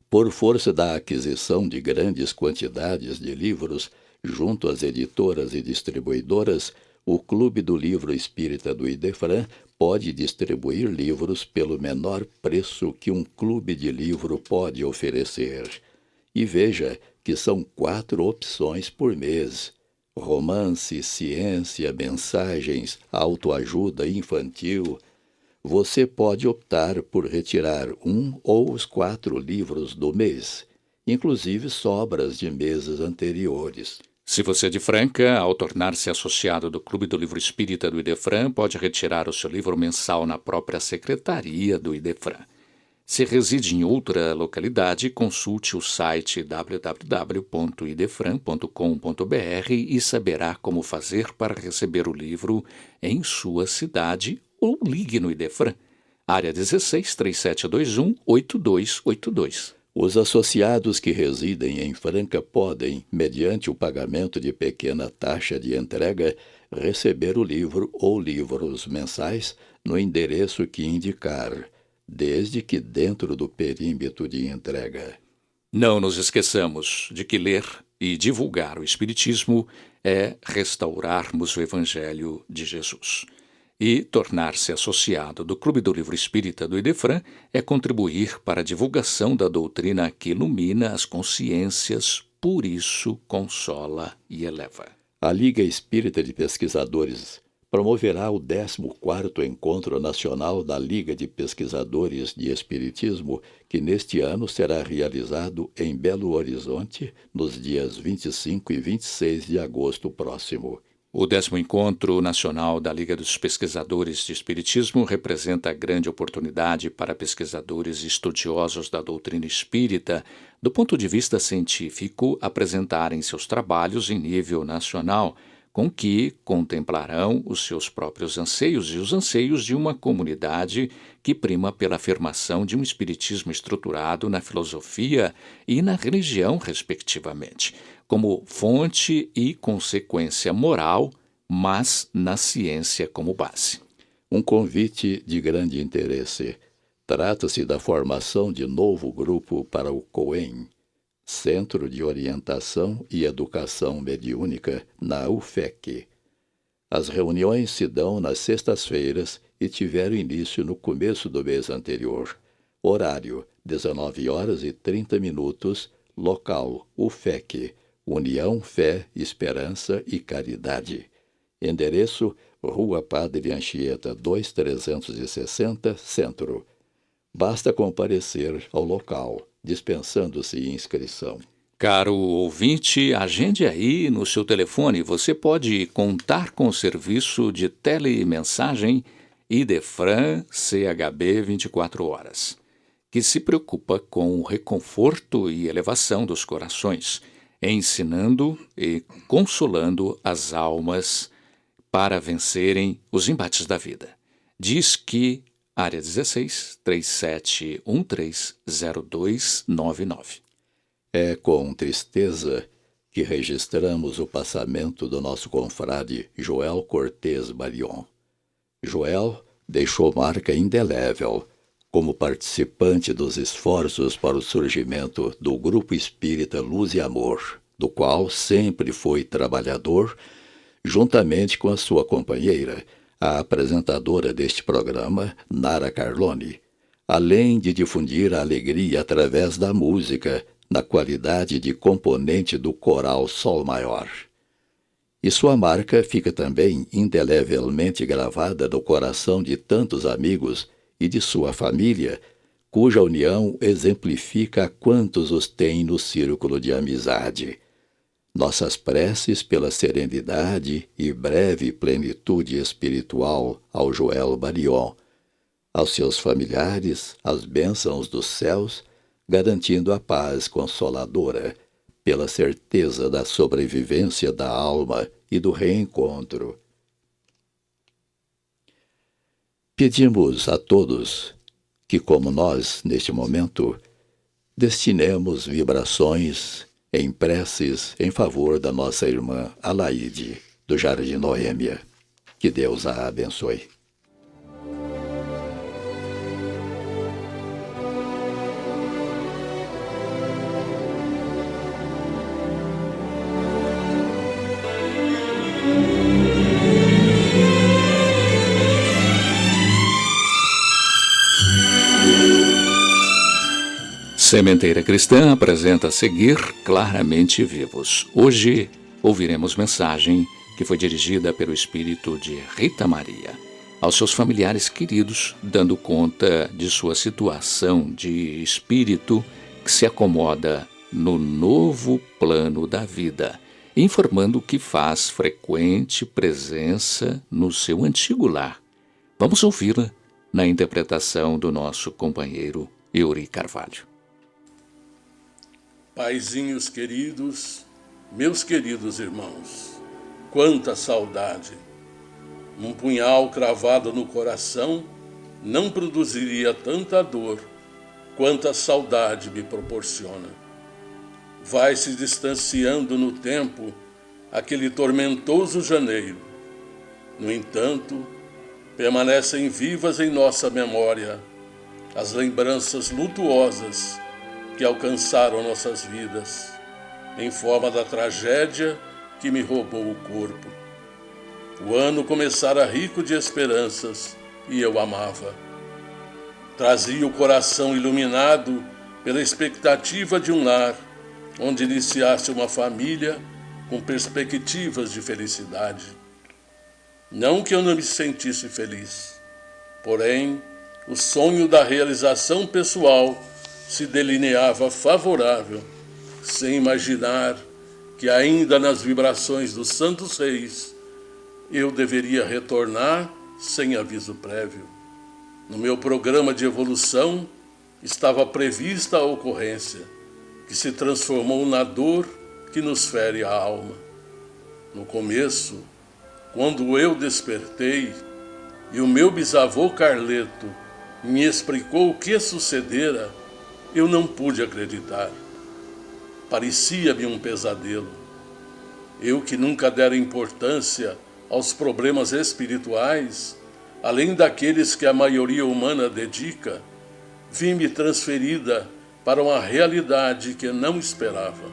S2: Por força da aquisição de grandes quantidades de livros, junto às editoras e distribuidoras, o Clube do Livro Espírita do IDEFRAN pode distribuir livros pelo menor preço que um clube de livro pode oferecer. E veja que são 4 opções por mês: romance, ciência, mensagens, autoajuda infantil. Você pode optar por retirar um ou os 4 livros do mês, inclusive sobras de meses anteriores.
S3: Se você é de Franca, ao tornar-se associado do Clube do Livro Espírita do IDEFRAN, pode retirar o seu livro mensal na própria secretaria do IDEFRAN. Se reside em outra localidade, consulte o site www.idefran.com.br e saberá como fazer para receber o livro em sua cidade ou ligue no IDEFRAN, área 16 3721 8282.
S2: Os associados que residem em Franca podem, mediante o pagamento de pequena taxa de entrega, receber o livro ou livros mensais no endereço que indicar, desde que dentro do perímetro de entrega.
S3: Não nos esqueçamos de que ler e divulgar o Espiritismo é restaurarmos o Evangelho de Jesus. E tornar-se associado do Clube do Livro Espírita do IDEFRAN é contribuir para a divulgação da doutrina que ilumina as consciências, por isso consola e eleva.
S2: A Liga Espírita de Pesquisadores promoverá o 14º Encontro Nacional da Liga de Pesquisadores de Espiritismo, que neste ano será realizado em Belo Horizonte, nos dias 25 e 26 de agosto próximo.
S3: O 10º Encontro Nacional da Liga dos Pesquisadores de Espiritismo representa grande oportunidade para pesquisadores e estudiosos da doutrina espírita, do ponto de vista científico, apresentarem seus trabalhos em nível nacional, com que contemplarão os seus próprios anseios e os anseios de uma comunidade que prima pela afirmação de um espiritismo estruturado na filosofia e na religião, respectivamente, como fonte e consequência moral, mas na ciência como base.
S2: Um convite de grande interesse. Trata-se da formação de novo grupo para o COEM, Centro de Orientação e Educação Mediúnica, na UFEC. As reuniões se dão nas sextas-feiras e tiveram início no começo do mês anterior. Horário, 19h30, local, UFEC, União, Fé, Esperança e Caridade. Endereço, Rua Padre Anchieta 2360, Centro. Basta comparecer ao local, dispensando-se inscrição.
S3: Caro ouvinte, agende aí no seu telefone. Você pode contar com o serviço de telemensagem IDEFRAN CHB 24 horas, que se preocupa com o reconforto e elevação dos corações, ensinando e consolando as almas para vencerem os embates da vida. Diz que área 16 37130299.
S2: É com tristeza que registramos o passamento do nosso confrade Joel Cortez Barion. Joel deixou marca indelével como participante dos esforços para o surgimento do Grupo Espírita Luz e Amor, do qual sempre foi trabalhador, juntamente com a sua companheira, a apresentadora deste programa, Nara Carlone, além de difundir a alegria através da música, na qualidade de componente do coral Sol Maior. E sua marca fica também indelevelmente gravada no coração de tantos amigos e de sua família, cuja união exemplifica quantos os tem no círculo de amizade. Nossas preces pela serenidade e breve plenitude espiritual ao Joel Barion, aos seus familiares, as bênçãos dos céus, garantindo a paz consoladora, pela certeza da sobrevivência da alma e do reencontro. Pedimos a todos que, como nós, neste momento, destinemos vibrações em preces em favor da nossa irmã Alaide, do Jardim Noêmia. Que Deus a abençoe.
S3: Sementeira Cristã apresenta a seguir Claramente Vivos. Hoje ouviremos mensagem que foi dirigida pelo espírito de Rita Maria aos seus familiares queridos, dando conta de sua situação de espírito que se acomoda no novo plano da vida, informando que faz frequente presença no seu antigo lar. Vamos ouvi-la na interpretação do nosso companheiro Yuri Carvalho.
S6: Paizinhos queridos, meus queridos irmãos, quanta saudade! Um punhal cravado no coração não produziria tanta dor quanta saudade me proporciona. Vai se distanciando no tempo aquele tormentoso janeiro. No entanto, permanecem vivas em nossa memória as lembranças lutuosas que alcançaram nossas vidas, em forma da tragédia que me roubou o corpo. O ano começara rico de esperanças e eu amava. Trazia o coração iluminado pela expectativa de um lar, onde iniciasse uma família com perspectivas de felicidade. Não que eu não me sentisse feliz, porém, o sonho da realização pessoal se delineava favorável, sem imaginar que ainda nas vibrações dos Santos Reis eu deveria retornar sem aviso prévio. No meu programa de evolução estava prevista a ocorrência, que se transformou na dor que nos fere a alma. No começo, quando eu despertei e o meu bisavô Carleto me explicou o que sucedera, eu não pude acreditar. Parecia-me um pesadelo. Eu que nunca dera importância aos problemas espirituais, além daqueles que a maioria humana dedica, vi-me transferida para uma realidade que não esperava.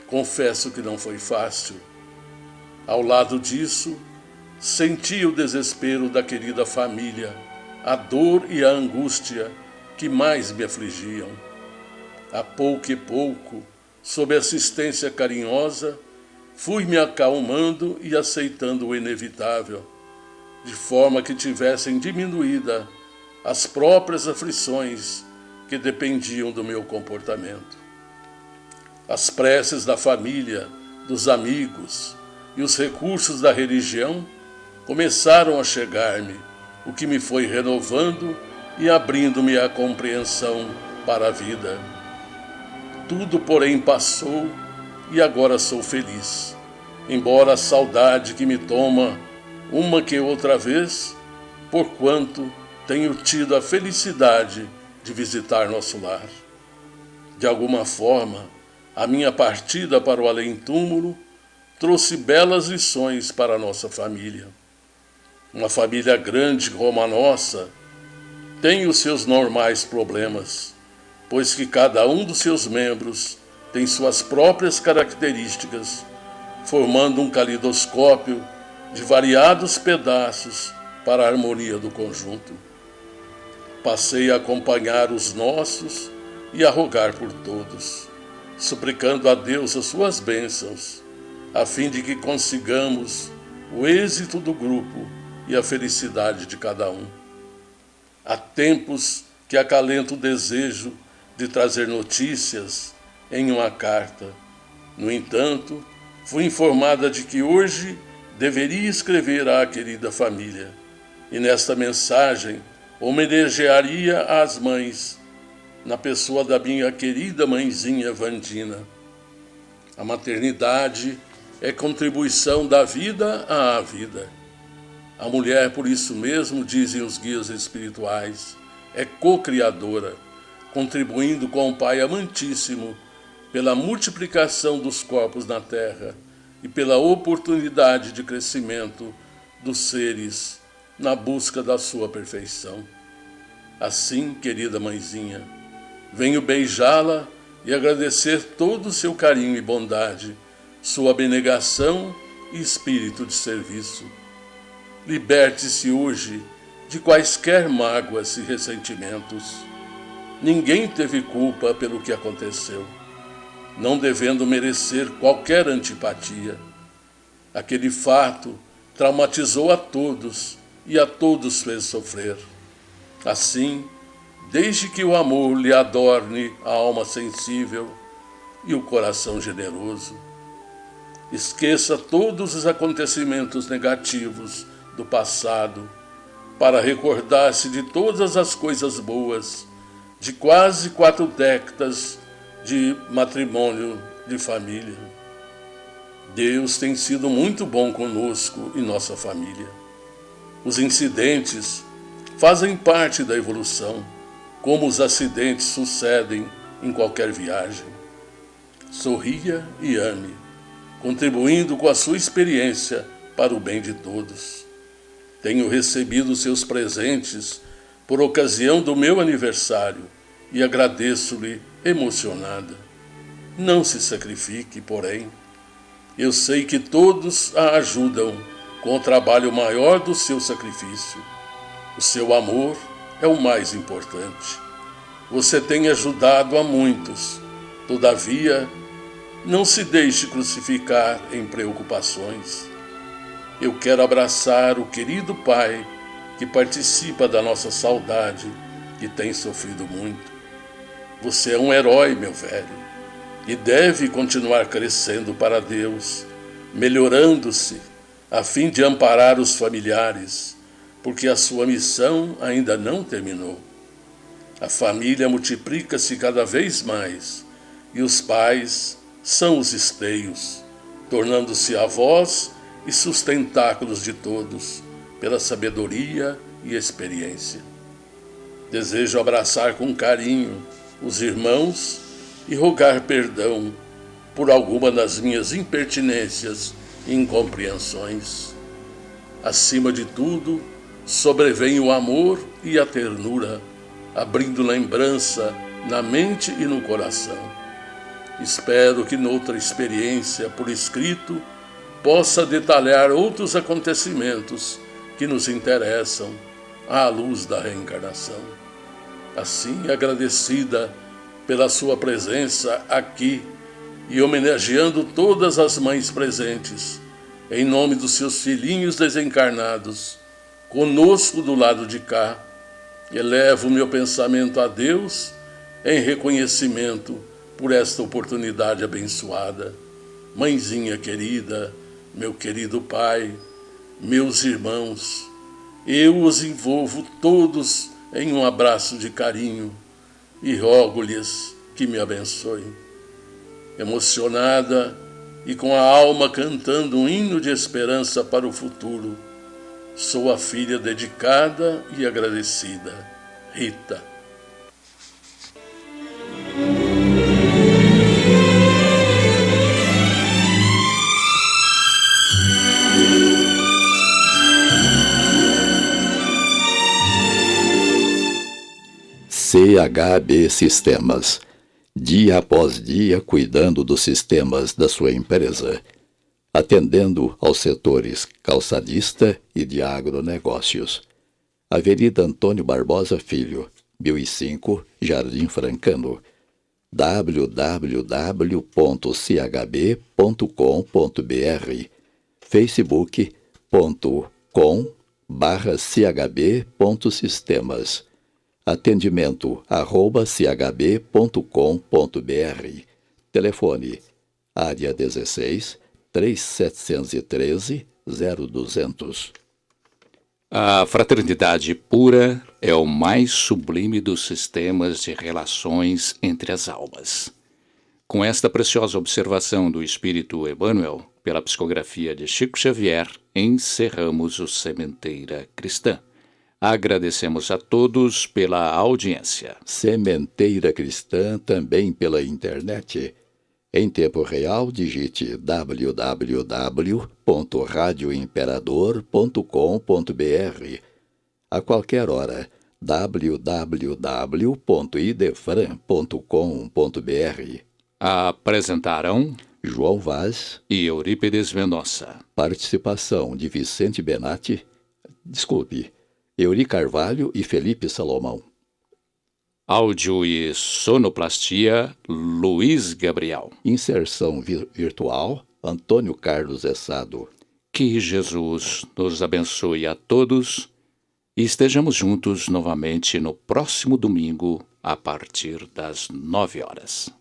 S6: Confesso que não foi fácil. Ao lado disso, senti o desespero da querida família, a dor e a angústia que mais me afligiam. A pouco e pouco, sob assistência carinhosa, fui me acalmando e aceitando o inevitável, de forma que tivessem diminuída as próprias aflições que dependiam do meu comportamento. As preces da família, dos amigos e os recursos da religião começaram a chegar-me, o que me foi renovando e abrindo-me a compreensão para a vida. Tudo, porém, passou e agora sou feliz, embora a saudade que me toma uma que outra vez, porquanto tenho tido a felicidade de visitar nosso lar. De alguma forma, a minha partida para o além-túmulo trouxe belas lições para a nossa família. Uma família grande como a nossa tem os seus normais problemas, pois que cada um dos seus membros tem suas próprias características, formando um calidoscópio de variados pedaços para a harmonia do conjunto. Passei a acompanhar os nossos e a rogar por todos, suplicando a Deus as suas bênçãos, a fim de que consigamos o êxito do grupo e a felicidade de cada um. Há tempos que acalento o desejo de trazer notícias em uma carta. No entanto, fui informada de que hoje deveria escrever à querida família, e nesta mensagem homenagearia as mães, na pessoa da minha querida mãezinha Vandina. A maternidade é contribuição da vida à vida. A mulher, por isso mesmo, dizem os guias espirituais, é co-criadora, contribuindo com o Pai amantíssimo pela multiplicação dos corpos na terra e pela oportunidade de crescimento dos seres na busca da sua perfeição. Assim, querida mãezinha, venho beijá-la e agradecer todo o seu carinho e bondade, sua abnegação e espírito de serviço. Liberte-se hoje de quaisquer mágoas e ressentimentos. Ninguém teve culpa pelo que aconteceu, não devendo merecer qualquer antipatia. Aquele fato traumatizou a todos e a todos fez sofrer. Assim, desde que o amor lhe adorne a alma sensível e o coração generoso, esqueça todos os acontecimentos negativos do passado para recordar-se de todas as coisas boas de quase 4 décadas de matrimônio de família. Deus tem sido muito bom conosco e nossa família. Os incidentes fazem parte da evolução, como os acidentes sucedem em qualquer viagem. Sorria e ame, contribuindo com a sua experiência para o bem de todos. Tenho recebido seus presentes por ocasião do meu aniversário e agradeço-lhe emocionada. Não se sacrifique, porém. Eu sei que todos a ajudam com o trabalho maior do seu sacrifício. O seu amor é o mais importante. Você tem ajudado a muitos. Todavia, não se deixe crucificar em preocupações. Eu quero abraçar o querido Pai que participa da nossa saudade e tem sofrido muito. Você é um herói, meu velho, e deve continuar crescendo para Deus, melhorando-se, a fim de amparar os familiares, porque a sua missão ainda não terminou. A família multiplica-se cada vez mais, e os pais são os esteios, tornando-se avós e sustentáculos de todos, pela sabedoria e experiência. Desejo abraçar com carinho os irmãos e rogar perdão por alguma das minhas impertinências e incompreensões. Acima de tudo, sobrevém o amor e a ternura, abrindo lembrança na mente e no coração. Espero que noutra experiência por escrito possa detalhar outros acontecimentos que nos interessam à luz da reencarnação. Assim, agradecida pela sua presença aqui e homenageando todas as mães presentes, em nome dos seus filhinhos desencarnados, conosco do lado de cá, elevo meu pensamento a Deus em reconhecimento por esta oportunidade abençoada. Mãezinha querida, meu querido Pai, meus irmãos, eu os envolvo todos em um abraço de carinho e rogo-lhes que me abençoem. Emocionada e com a alma cantando um hino de esperança para o futuro, sou a filha dedicada e agradecida, Rita.
S2: CHB Sistemas. Dia após dia cuidando dos sistemas da sua empresa. Há atendendo aos setores calçadista e de agronegócios. Avenida Antônio Barbosa Filho, 1005, Jardim Francano. www.chb.com.br, facebook.com/chb.sistemas, atendimento @chb.com.br, telefone área 16 3713 0200.
S3: A fraternidade pura é o mais sublime dos sistemas de relações entre as almas. Com esta preciosa observação do Espírito Emmanuel, pela psicografia de Chico Xavier, encerramos o Sementeira Cristã. Agradecemos a todos pela audiência.
S2: Sementeira Cristã também pela internet. Em tempo real, digite www.radioimperador.com.br. A qualquer hora, www.idefran.com.br.
S3: Apresentaram
S2: João Vaz
S3: e Eurípides Mendonça.
S2: Participação de Vicente Benatti, Euri Carvalho e Felipe Salomão.
S3: Áudio e sonoplastia, Luiz Gabriel.
S2: Inserção virtual, Antônio Carlos Essado.
S3: Que Jesus nos abençoe a todos e estejamos juntos novamente no próximo domingo, a partir das 9 horas.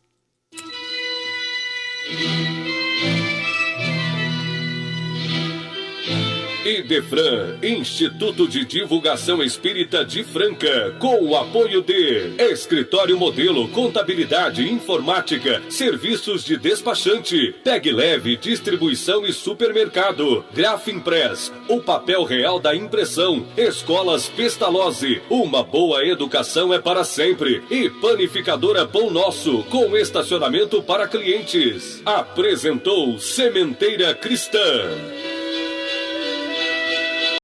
S1: Idefran, Instituto de Divulgação Espírita de Franca, com o apoio de Escritório Modelo, Contabilidade, Informática, Serviços de Despachante, Peg Leve, Distribuição e Supermercado, Grafimpress, o papel real da impressão, Escolas Pestalozzi, uma boa educação é para sempre, e Panificadora Pão Nosso, com estacionamento para clientes. Apresentou Sementeira Cristã.